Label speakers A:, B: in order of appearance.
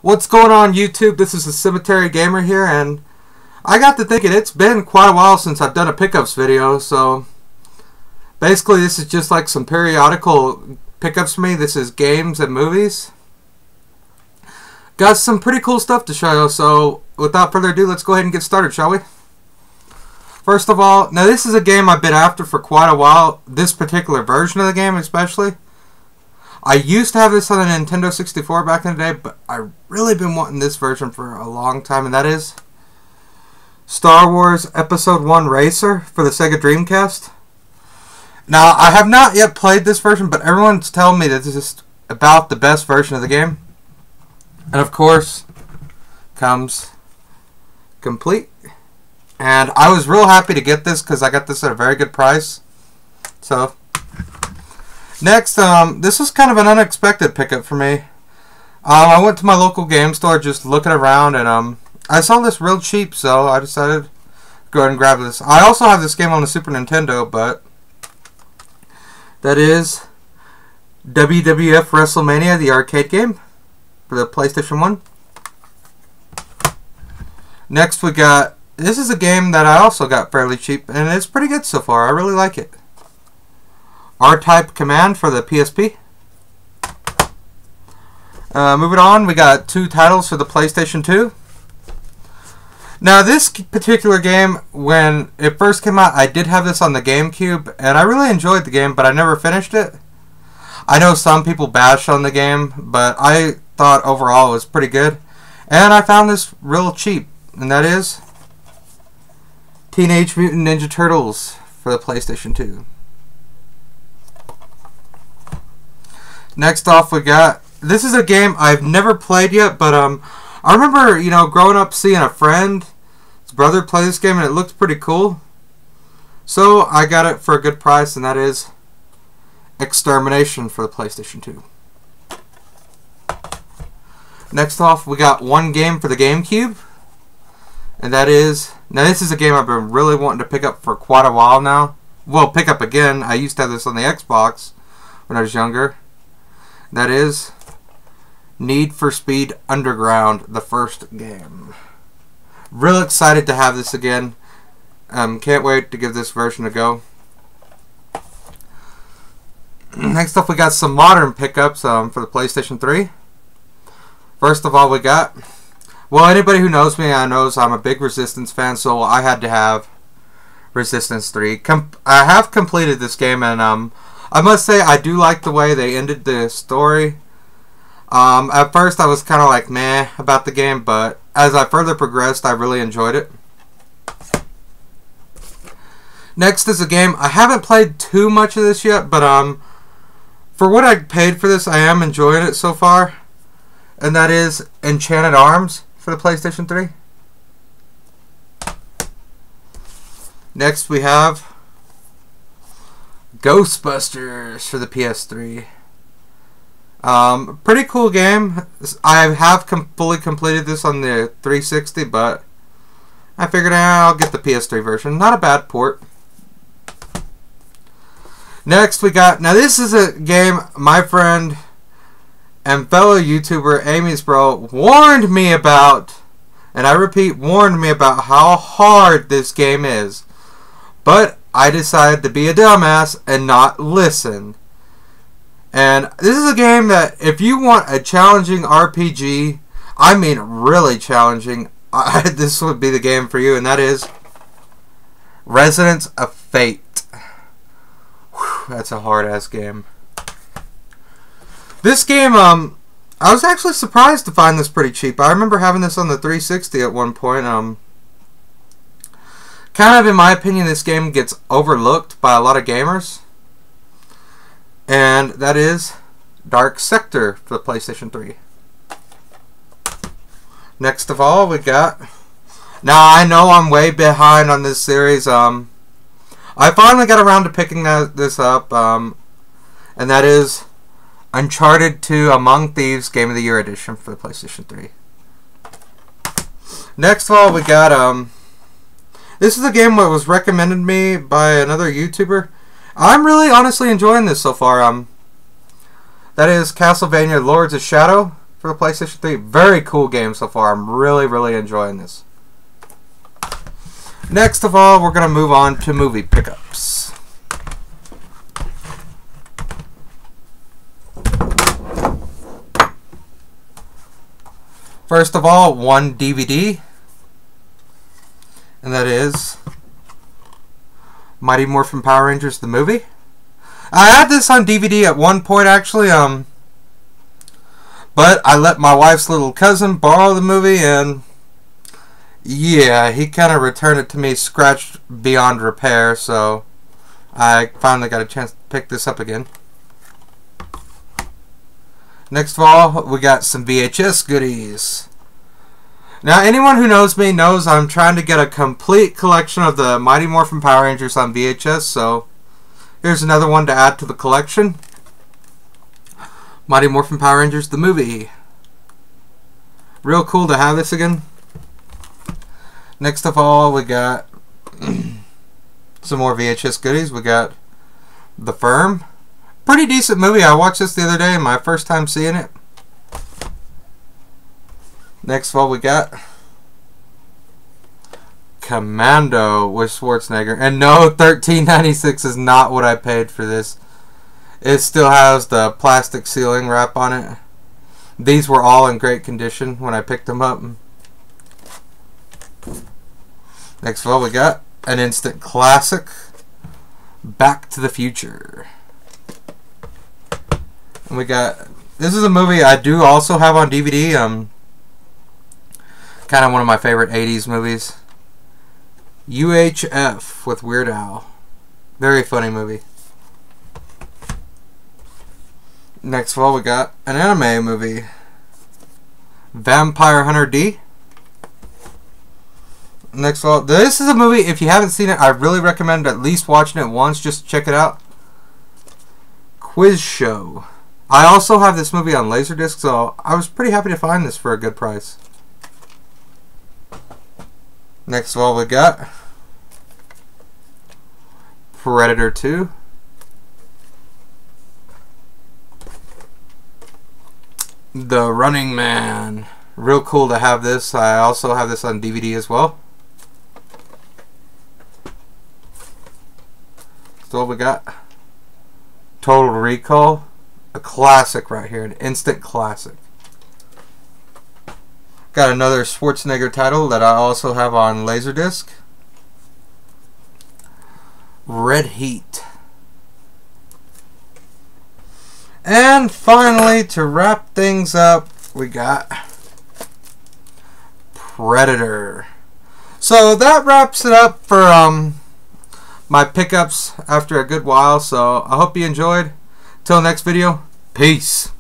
A: What's going on YouTube? This is the CemetaryGamer here, and I got to thinking it's been quite a while since I've done a pickups video, so basically this is just like some periodical pickups for me. This is games and movies. Got some pretty cool stuff to show you, so without further ado, let's go ahead and get started, shall we? First of all, now this is a game I've been after for quite a while, this particular version of the game especially. I used to have this on a Nintendo 64 back in the day, but I've really been wanting this version for a long time, and that is Star Wars Episode 1 Racer for the Sega Dreamcast. Now, I have not yet played this version, but everyone's telling me that this is about the best version of the game. And of course, comes complete. And I was real happy to get this because I got this at a very good price. So next, this was kind of an unexpected pickup for me. I went to my local game store just looking around, and I saw this real cheap, so I decided to go ahead and grab this. I also have this game on the Super Nintendo, but that is WWF WrestleMania, the arcade game for the PlayStation 1. Next we got, this is a game that I also got fairly cheap, and it's pretty good so far. I really like it. R-Type Command for the PSP. Moving on, we got two titles for the PlayStation 2. Now, this particular game, when it first came out, I did have this on the GameCube, and I really enjoyed the game, but I never finished it. I know some people bash on the game, but I thought overall it was pretty good. And I found this real cheap, and that is Teenage Mutant Ninja Turtles for the PlayStation 2. Next off we got, this is a game I've never played yet, but I remember, you know, growing up seeing a friend, his brother play this game, and it looked pretty cool. So I got it for a good price, and that is Extermination for the PlayStation 2. Next off we got one game for the GameCube, and that is, now this is a game I've been really wanting to pick up for quite a while now. Well, pick up again. I used to have this on the Xbox when I was younger. That is Need for Speed Underground, the first game. Real excited to have this again. Can't wait to give this version a go. Next up, we got some modern pickups for the PlayStation 3. First of all, we got, well, anybody who knows me knows I'm a big Resistance fan, so I had to have Resistance 3. I have completed this game, and I must say I do like the way they ended the story. At first I was kind of like meh about the game, but as I further progressed I really enjoyed it. Next is a game, I haven't played too much of this yet, but for what I paid for this I am enjoying it so far. And that is Enchanted Arms for the PlayStation 3. Next we have Ghostbusters for the PS3. Pretty cool game. I have fully completed this on the 360, but I figured I'll get the PS3 version. Not a bad port. Next we got, now this is a game my friend and fellow YouTuber Amy's bro warned me about, and I repeat, warned me about how hard this game is. But I decided to be a dumbass and not listen. And this is a game that if you want a challenging RPG, I mean really challenging, this would be the game for you, and that is Resonance of Fate. Whew, that's a hard-ass game. This game, I was actually surprised to find this pretty cheap. I remember having this on the 360 at one point. Kind of, in my opinion, this game gets overlooked by a lot of gamers. And that is Dark Sector for the PlayStation 3. Next of all, we got, now I know I'm way behind on this series. I finally got around to picking this up. And that is Uncharted 2 Among Thieves Game of the Year Edition for the PlayStation 3. Next of all, we got, this is a game that was recommended me by another YouTuber. I'm really honestly enjoying this so far. That is Castlevania Lords of Shadow for the PlayStation 3. Very cool game so far. I'm really enjoying this. Next of all, we're going to move on to movie pickups. First of all, one DVD, and that is Mighty Morphin Power Rangers the movie. I had this on DVD at one point actually, but I let my wife's little cousin borrow the movie, and yeah, he kind of returned it to me scratched beyond repair, so I finally got a chance to pick this up again. Next of all, we got some VHS goodies. Now, anyone who knows me knows I'm trying to get a complete collection of the Mighty Morphin Power Rangers on VHS, so here's another one to add to the collection. Mighty Morphin Power Rangers the movie. Real cool to have this again. Next of all, we got some more VHS goodies. We got The Firm. Pretty decent movie. I watched this the other day, my first time seeing it. Next of all, we got Commando with Schwarzenegger. And no, $13.96 is not what I paid for this. It still has the plastic sealing wrap on it. These were all in great condition when I picked them up. Next of all, we got an instant classic, Back to the Future. And we got, this is a movie I do also have on DVD. Kind of one of my favorite 80s movies. UHF with Weird Al. Very funny movie. Next of all, we got an anime movie, Vampire Hunter D. Next of all, this is a movie, if you haven't seen it, I really recommend at least watching it once just to check it out. Quiz Show. I also have this movie on Laserdisc, so I was pretty happy to find this for a good price. Next of all, we got Predator 2. The Running Man. Real cool to have this. I also have this on DVD as well. So what we got? Total Recall. A classic right here. An instant classic. Got another Schwarzenegger title that I also have on Laserdisc. Red Heat. And finally, to wrap things up, we got Predator. So that wraps it up for my pickups after a good while. So I hope you enjoyed. Till next video, peace.